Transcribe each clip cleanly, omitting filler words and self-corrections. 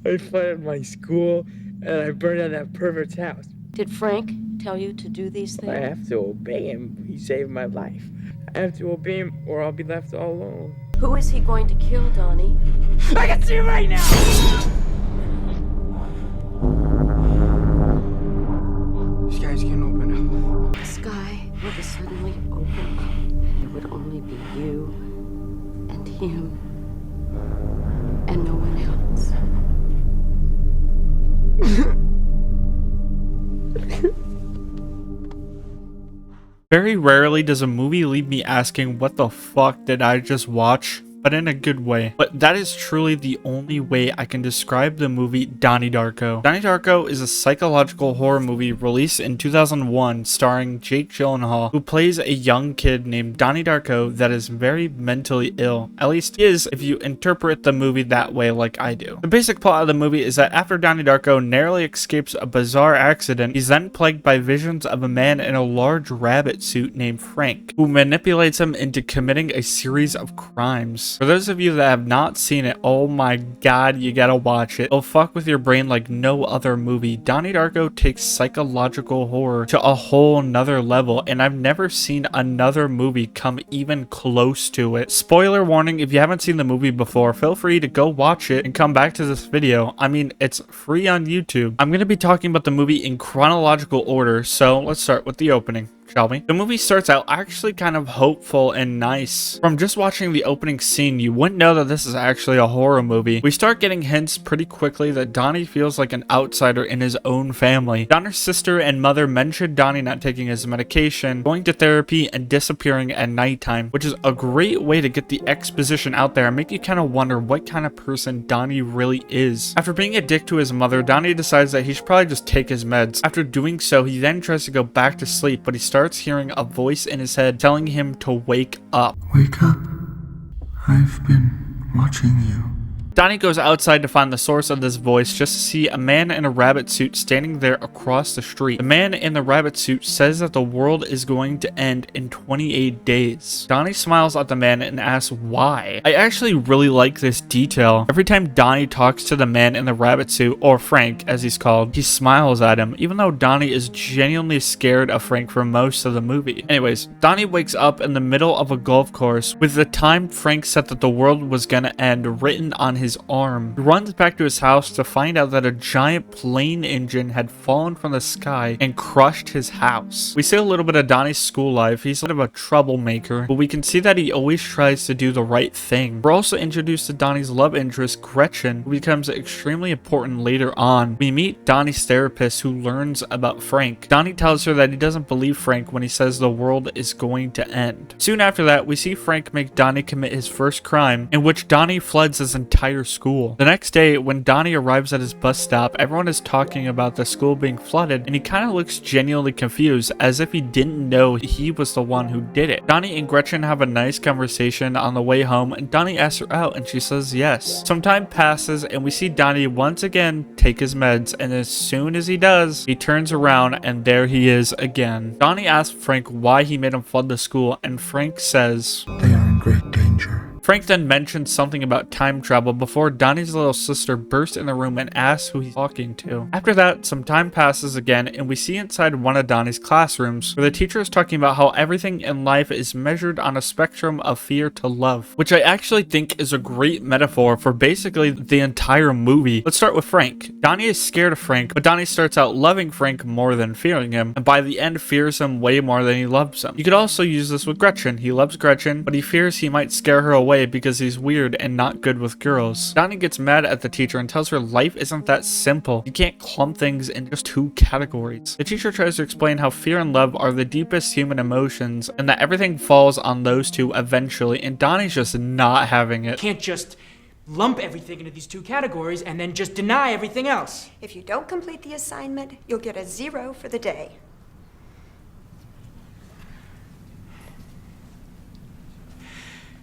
I flooded my school, and I burned down that pervert's house. Did Frank tell you to do these I things? have to obey him. He saved my life. I have to obey him, or I'll be left all alone. Who is he going to kill, Donnie? I can see right now! These guys can't open up. The sky would suddenly open up. It would only be you and him and no one else. Very rarely does a movie leave me asking, what the fuck did I just watch? But in a good way. But that is truly the only way I can describe the movie Donnie Darko. Donnie Darko is a psychological horror movie released in 2001 starring Jake Gyllenhaal, who plays a young kid named Donnie Darko that is very mentally ill. At least he is if you interpret the movie that way like I do. The basic plot of the movie is that after Donnie Darko narrowly escapes a bizarre accident, he's then plagued by visions of a man in a large rabbit suit named Frank, who manipulates him into committing a series of crimes. For those of you that have not seen it, oh my god, you gotta watch it. It'll fuck with your brain like no other movie. Donnie Darko takes psychological horror to a whole nother level, and I've never seen another movie come even close to it. Spoiler warning, if you haven't seen the movie before, feel free to go watch it and come back to this video. I mean, it's free on YouTube. I'm gonna be talking about the movie in chronological order, so let's start with the opening, shall we? The movie starts out actually kind of hopeful and nice. From just watching the opening scene, you wouldn't know that this is actually a horror movie. We start getting hints pretty quickly that Donnie feels like an outsider in his own family. Donnie's sister and mother mentioned Donnie not taking his medication, going to therapy, and disappearing at nighttime, which is a great way to get the exposition out there and make you kind of wonder what kind of person Donnie really is. After being a dick to his mother, Donnie decides that he should probably just take his meds. After doing so, he then tries to go back to sleep, but he starts hearing a voice in his head telling him to wake up. Wake up. I've been watching you. Donnie goes outside to find the source of this voice just to see a man in a rabbit suit standing there across the street. The man in the rabbit suit says that the world is going to end in 28 days. Donnie smiles at the man and asks why. I actually really like this detail. Every time Donnie talks to the man in the rabbit suit, or Frank as he's called, he smiles at him, even though Donnie is genuinely scared of Frank for most of the movie. Anyways, Donnie wakes up in the middle of a golf course with the time Frank said that the world was gonna end written on his arm. He runs back to his house to find out that a giant plane engine had fallen from the sky and crushed his house. We see a little bit of Donnie's school life. He's sort of a troublemaker, but we can see that he always tries to do the right thing. We're also introduced to Donnie's love interest, Gretchen, who becomes extremely important later on. We meet Donnie's therapist, who learns about Frank. Donnie tells her that he doesn't believe Frank when he says the world is going to end. Soon after that, we see Frank make Donnie commit his first crime, in which Donnie floods his entire school. The next day, when Donnie arrives at his bus stop, everyone is talking about the school being flooded, and he kind of looks genuinely confused, as if he didn't know he was the one who did it. Donnie and Gretchen have a nice conversation on the way home, and Donnie asks her out, and she says yes. Some time passes, and we see Donnie once again take his meds, and as soon as he does, he turns around, and there he is again. Donnie asks Frank why he made him flood the school, and Frank says, They are in great danger. Frank then mentions something about time travel before Donnie's little sister bursts in the room and asks who he's talking to. After that, some time passes again, and we see inside one of Donnie's classrooms where the teacher is talking about how everything in life is measured on a spectrum of fear to love, which I actually think is a great metaphor for basically the entire movie. Let's start with Frank. Donnie is scared of Frank, but Donnie starts out loving Frank more than fearing him, and by the end fears him way more than he loves him. You could also use this with Gretchen. He loves Gretchen, but he fears he might scare her away because he's weird and not good with girls. Donnie gets mad at the teacher and tells her life isn't that simple. You can't clump things in just two categories. The teacher tries to explain how fear and love are the deepest human emotions and that everything falls on those two eventually, and Donnie's just not having it. Can't just lump everything into these two categories and then just deny everything else. If you don't complete the assignment, you'll get a 0 for the day.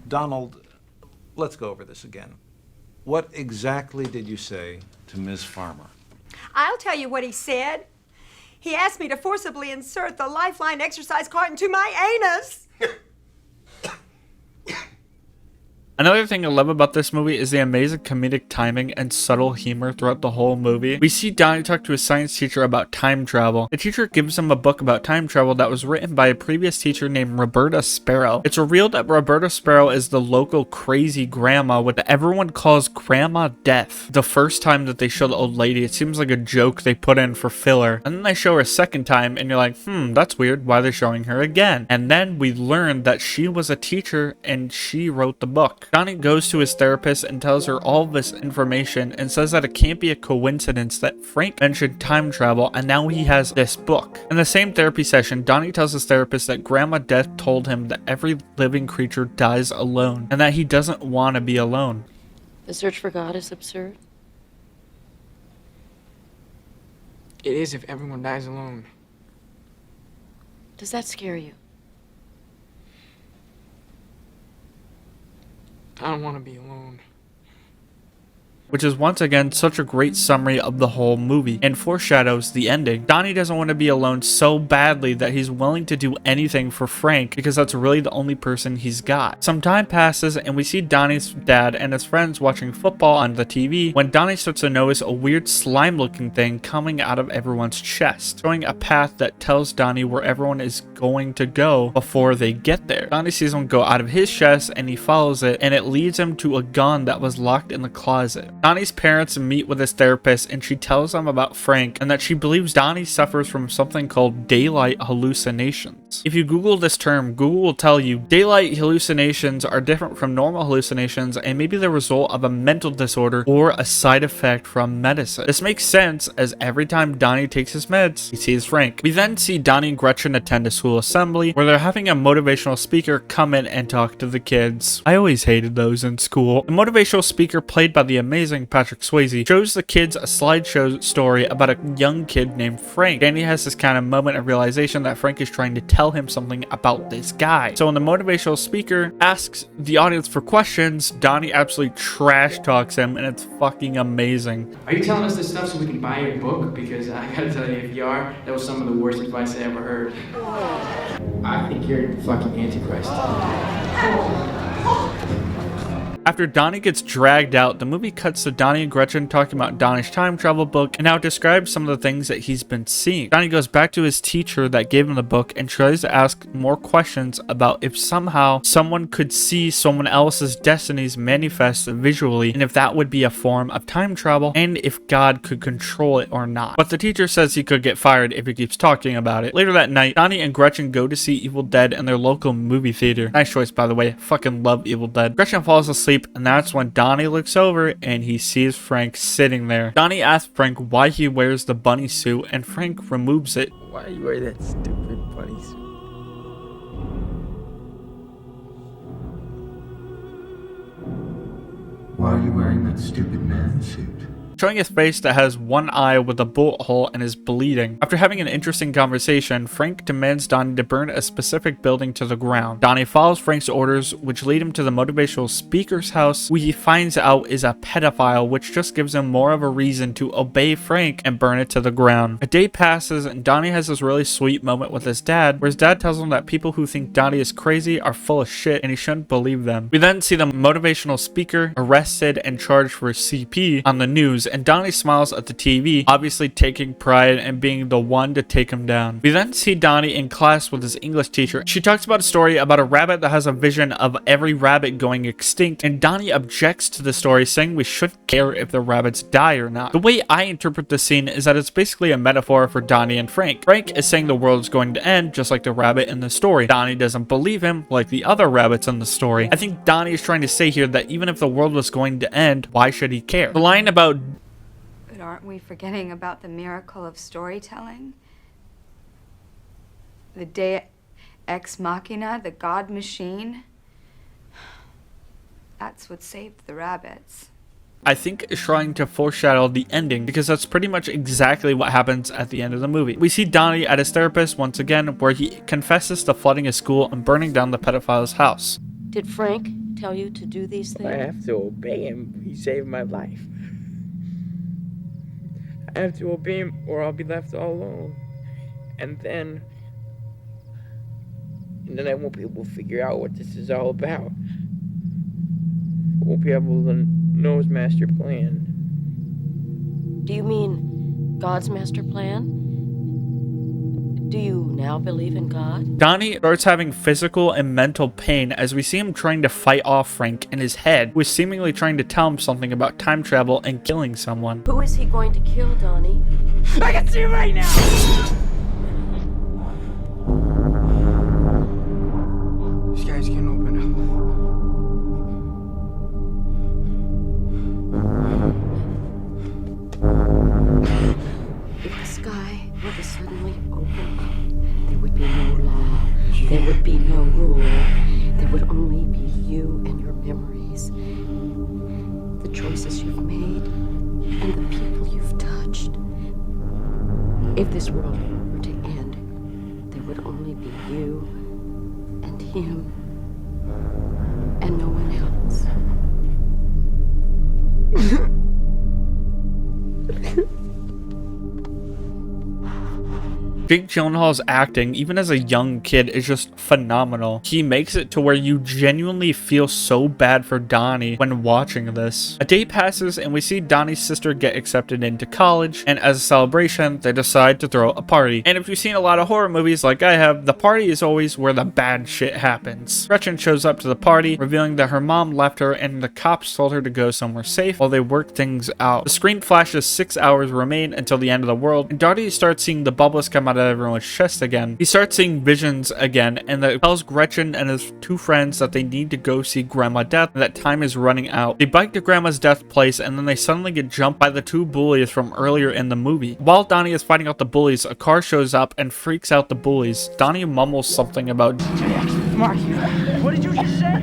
Donald, let's go over this again. What exactly did you say to Ms. Farmer? I'll tell you what he said. He asked me to forcibly insert the Lifeline exercise card into my anus. Another thing I love about this movie is the amazing comedic timing and subtle humor throughout the whole movie. We see Donnie talk to his science teacher about time travel. The teacher gives him a book about time travel that was written by a previous teacher named Roberta Sparrow. It's revealed that Roberta Sparrow is the local crazy grandma what everyone calls Grandma Death. The first time that they show the old lady, it seems like a joke they put in for filler. And then they show her a second time and you're like, that's weird. Why are they showing her again? And then we learn that she was a teacher and she wrote the book. Donnie goes to his therapist and tells her all this information and says that it can't be a coincidence that Frank mentioned time travel and now he has this book. In the same therapy session, Donnie tells his therapist that Grandma Death told him that every living creature dies alone and that he doesn't want to be alone. The search for God is absurd. It is if everyone dies alone. Does that scare you? I don't want to be alone. Which is once again such a great summary of the whole movie and foreshadows the ending. Donnie doesn't want to be alone so badly that he's willing to do anything for Frank because that's really the only person he's got. Some time passes and we see Donnie's dad and his friends watching football on the TV when Donnie starts to notice a weird slime looking thing coming out of everyone's chest, showing a path that tells Donnie where everyone is going to go before they get there. Donnie sees one go out of his chest and he follows it and it leads him to a gun that was locked in the closet. Donnie's parents meet with his therapist and she tells them about Frank and that she believes Donnie suffers from something called daylight hallucinations. If you Google this term, Google will tell you daylight hallucinations are different from normal hallucinations and may be the result of a mental disorder or a side effect from medicine. This makes sense as every time Donnie takes his meds, he sees Frank. We then see Donnie and Gretchen attend a school assembly where they're having a motivational speaker come in and talk to the kids. I always hated those in school. The motivational speaker, played by the amazing Patrick Swayze, shows the kids a slideshow story about a young kid named Frank. Danny has this kind of moment of realization that Frank is trying to tell him something about this guy. So when the motivational speaker asks the audience for questions, Donnie absolutely trash talks him and it's fucking amazing. Are you telling us this stuff so we can buy your book? Because I gotta tell you, if you are, that was some of the worst advice I ever heard. I think you're fucking Antichrist. After Donnie gets dragged out, the movie cuts to Donnie and Gretchen talking about Donnie's time travel book and how it describes some of the things that he's been seeing. Donnie goes back to his teacher that gave him the book and tries to ask more questions about if somehow someone could see someone else's destinies manifest visually and if that would be a form of time travel and if God could control it or not. But the teacher says he could get fired if he keeps talking about it. Later that night, Donnie and Gretchen go to see Evil Dead in their local movie theater. Nice choice, by the way. Fucking love Evil Dead. Gretchen falls asleep and that's when Donnie looks over and he sees Frank sitting there. Donnie asks Frank why he wears the bunny suit and Frank removes it. Why you wear that stupid bunny suit? Why are you wearing that stupid man suit? Showing his face that has one eye with a bullet hole and is bleeding. After having an interesting conversation, Frank demands Donnie to burn a specific building to the ground. Donnie follows Frank's orders, which lead him to the motivational speaker's house, who he finds out is a pedophile, which just gives him more of a reason to obey Frank and burn it to the ground. A day passes and Donnie has this really sweet moment with his dad, where his dad tells him that people who think Donnie is crazy are full of shit and he shouldn't believe them. We then see the motivational speaker arrested and charged for CP on the news, and Donnie smiles at the TV, obviously taking pride in being the one to take him down. We then see Donnie in class with his English teacher. She talks about a story about a rabbit that has a vision of every rabbit going extinct, and Donnie objects to the story, saying we shouldn't care if the rabbits die or not. The way I interpret this scene is that it's basically a metaphor for Donnie and Frank. Frank is saying the world is going to end, just like the rabbit in the story. Donnie doesn't believe him, like the other rabbits in the story. I think Donnie is trying to say here that even if the world was going to end, why should he care? The line about But aren't we forgetting about the miracle of storytelling? The Deus Ex Machina, the God machine? That's what saved the rabbits. I think is trying to foreshadow the ending, because that's pretty much exactly what happens at the end of the movie. We see Donnie at his therapist once again, where he confesses to flooding his school and burning down the pedophile's house. Did Frank tell you to do these I things? have to obey him. He saved my life. I have to obey him or I'll be left all alone. And then I won't be able to figure out what this is all about. won't be able to know his master plan. Do you mean God's master plan? Do you now believe in God? Donnie starts having physical and mental pain as we see him trying to fight off Frank in his head, who is seemingly trying to tell him something about time travel and killing someone. Who is he going to kill, Donnie? I can see right now! These guys can't open up. If the sky were to suddenly open up, there would be no law, there would be no rule, there would only be you and your memories, the choices you've made, and the people you've touched. If this world were to end, there would only be you and him, and no one else. Jake Gyllenhaal's acting, even as a young kid, is just phenomenal. He makes it to where you genuinely feel so bad for Donnie when watching this. A day passes and we see Donnie's sister get accepted into college, and as a celebration, they decide to throw a party. And if you've seen a lot of horror movies like I have, the party is always where the bad shit happens. Gretchen shows up to the party, revealing that her mom left her and the cops told her to go somewhere safe while they work things out. The screen flashes 6 hours remain until the end of the world, and Donnie starts seeing the bubbles come out of everyone's chest again. He starts seeing visions again, and that tells Gretchen and his two friends that they need to go see Grandma Death and that time is running out. They bike to Grandma's Death place, and then they suddenly get jumped by the two bullies from earlier in the movie. While Donnie is fighting out the bullies, a car shows up and freaks out the bullies. Donnie mumbles something about Mark, what did you just say?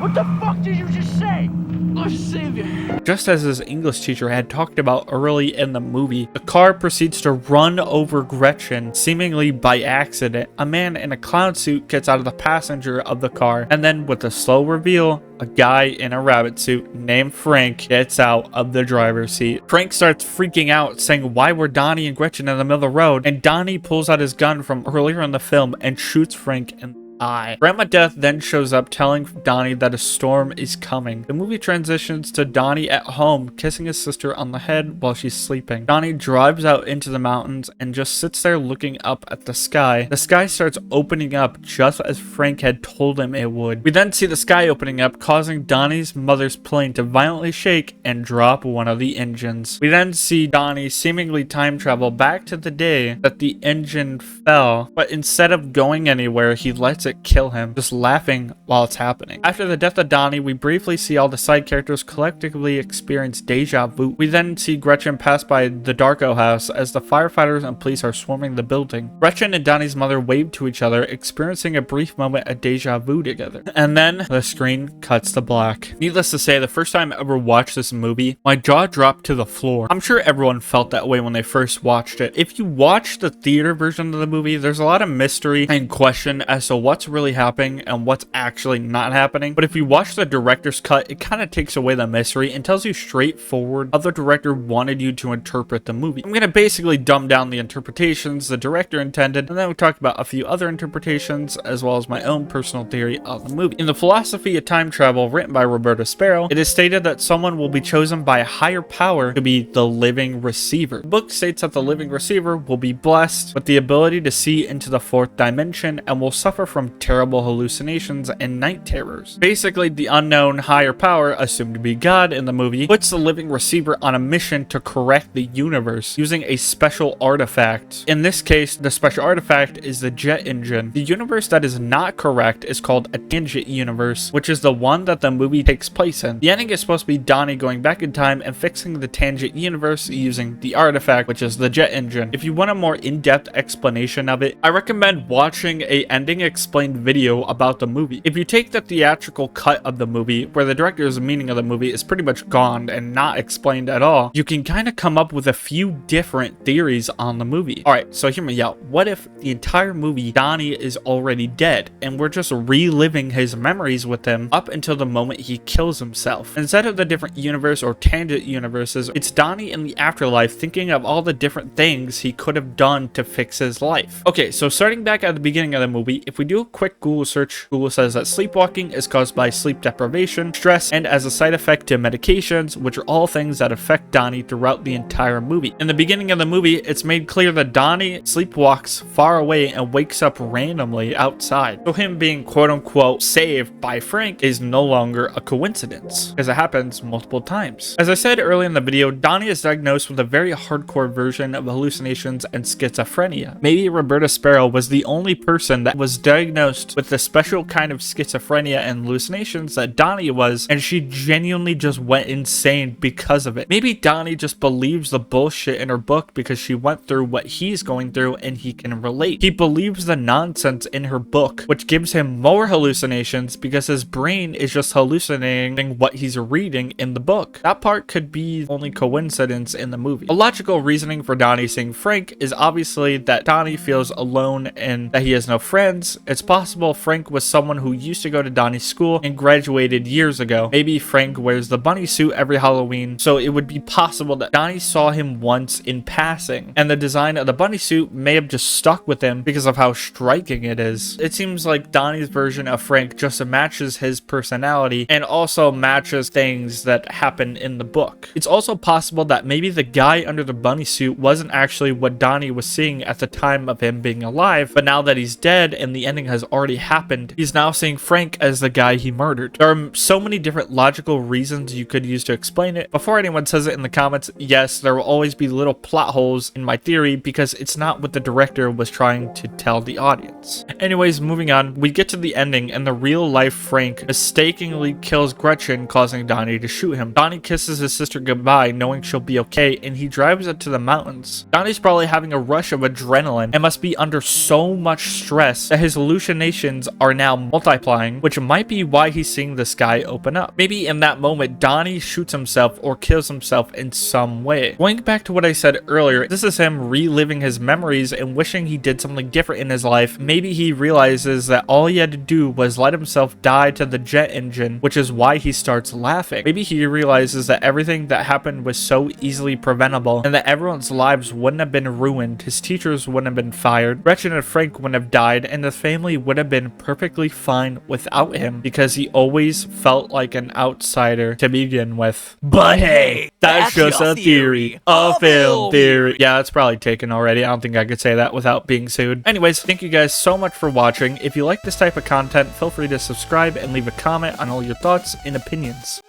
What the fuck did you just say? Our savior. just as his English teacher had talked about early in the movie. The car proceeds to run over Gretchen, seemingly by accident. A man in a clown suit gets out of the passenger of the car, and then with a slow reveal, a guy in a rabbit suit named Frank gets out of the driver's seat. Frank starts freaking out, saying, "Why were Donnie and Gretchen in the middle of the road?" And Donnie pulls out his gun from earlier in the film and shoots Frank in the eye. Grandma Death then shows up telling Donnie that a storm is coming. The movie transitions to Donnie at home kissing his sister on the head while she's sleeping. Donnie drives out into the mountains and just sits there looking up at the sky. The sky starts opening up just as Frank had told him it would. We then see the sky opening up, causing Donnie's mother's plane to violently shake and drop one of the engines. We then see Donnie seemingly time travel back to the day that the engine fell, but instead of going anywhere, he lets it kill him, just laughing while it's happening. After the death of Donnie, we briefly see all the side characters collectively experience deja vu. We then see Gretchen pass by the Darko house as the firefighters and police are swarming the building. Gretchen and Donnie's mother wave to each other, experiencing a brief moment of deja vu together. And then the screen cuts to black. Needless to say, the first time I ever watched this movie, my jaw dropped to the floor. I'm sure everyone felt that way when they first watched it. If you watch the theater version of the movie, there's a lot of mystery and question as to what's really happening and what's actually not happening. But if you watch the director's cut, it kind of takes away the mystery and tells you straightforward how the director wanted you to interpret the movie. I'm going to basically dumb down the interpretations the director intended, and then we talk about a few other interpretations as well as my own personal theory of the movie. In the philosophy of time travel written by Roberta Sparrow, it is stated that someone will be chosen by a higher power to be the living receiver. The book states that the living receiver will be blessed with the ability to see into the fourth dimension and will suffer from terrible hallucinations and night terrors. Basically, the unknown higher power, assumed to be God in the movie, puts the living receiver on a mission to correct the universe using a special artifact. In this case, the special artifact is the jet engine. The universe that is not correct is called a tangent universe, which is the one that the movie takes place in. The ending is supposed to be Donnie going back in time and fixing the tangent universe using the artifact, which is the jet engine. If you want a more in-depth explanation of it, I recommend watching a ending explained video about the movie. If you take the theatrical cut of the movie, where the director's meaning of the movie is pretty much gone and not explained at all, you can kind of come up with a few different theories on the movie. Alright, so hear me out. What if the entire movie Donnie is already dead and we're just reliving his memories with him up until the moment he kills himself? Instead of the different universe or tangent universes, it's Donnie in the afterlife thinking of all the different things he could have done to fix his life. Okay, so starting back at the beginning of the movie, if we do do a quick Google search, Google says that sleepwalking is caused by sleep deprivation, stress, and as a side effect to medications, which are all things that affect Donnie throughout the entire movie. In the beginning of the movie, it's made clear that Donnie sleepwalks far away and wakes up randomly outside. So him being quote-unquote saved by Frank is no longer a coincidence, because it happens multiple times. As I said earlier in the video, Donnie is diagnosed with a very hardcore version of hallucinations and schizophrenia. Maybe Roberta Sparrow was the only person that was diagnosed with the special kind of schizophrenia and hallucinations that Donnie was, and she genuinely just went insane because of it. Maybe Donnie just believes the bullshit in her book because she went through what he's going through and he can relate. He believes the nonsense in her book, which gives him more hallucinations because his brain is just hallucinating what he's reading in the book. That part could be only coincidence in the movie. A logical reasoning for Donnie seeing Frank is obviously that Donnie feels alone and that he has no friends. It's possible Frank was someone who used to go to Donnie's school and graduated years ago. Maybe Frank wears the bunny suit every Halloween, so it would be possible that Donnie saw him once in passing, and the design of the bunny suit may have just stuck with him because of how striking it is. It seems like Donnie's version of Frank just matches his personality and also matches things that happen in the book. It's also possible that maybe the guy under the bunny suit wasn't actually what Donnie was seeing at the time of him being alive, but now that he's dead and the ending has already happened, he's now seeing Frank as the guy he murdered. There are so many different logical reasons you could use to explain it. Before anyone says it in the comments, yes, there will always be little plot holes in my theory because it's not what the director was trying to tell the audience. Anyways, moving on, we get to the ending and the real life Frank mistakenly kills Gretchen, causing Donnie to shoot him. Donnie kisses his sister goodbye knowing she'll be okay, and he drives up to the mountains. Donnie's probably having a rush of adrenaline and must be under so much stress that his hallucinations are now multiplying, which might be why he's seeing the sky open up. Maybe in that moment, Donnie shoots himself or kills himself in some way. Going back to what I said earlier, this is him reliving his memories and wishing he did something different in his life. Maybe he realizes that all he had to do was let himself die to the jet engine, which is why he starts laughing. Maybe he realizes that everything that happened was so easily preventable and that everyone's lives wouldn't have been ruined, his teachers wouldn't have been fired, Gretchen and Frank wouldn't have died, and the family would have been perfectly fine without him because he always felt like an outsider to begin with. But hey, that's just a theory. A film theory. Yeah, it's probably taken already. I don't think I could say that without being sued. Anyways, thank you guys so much for watching. If you like this type of content, feel free to subscribe and leave a comment on all your thoughts and opinions.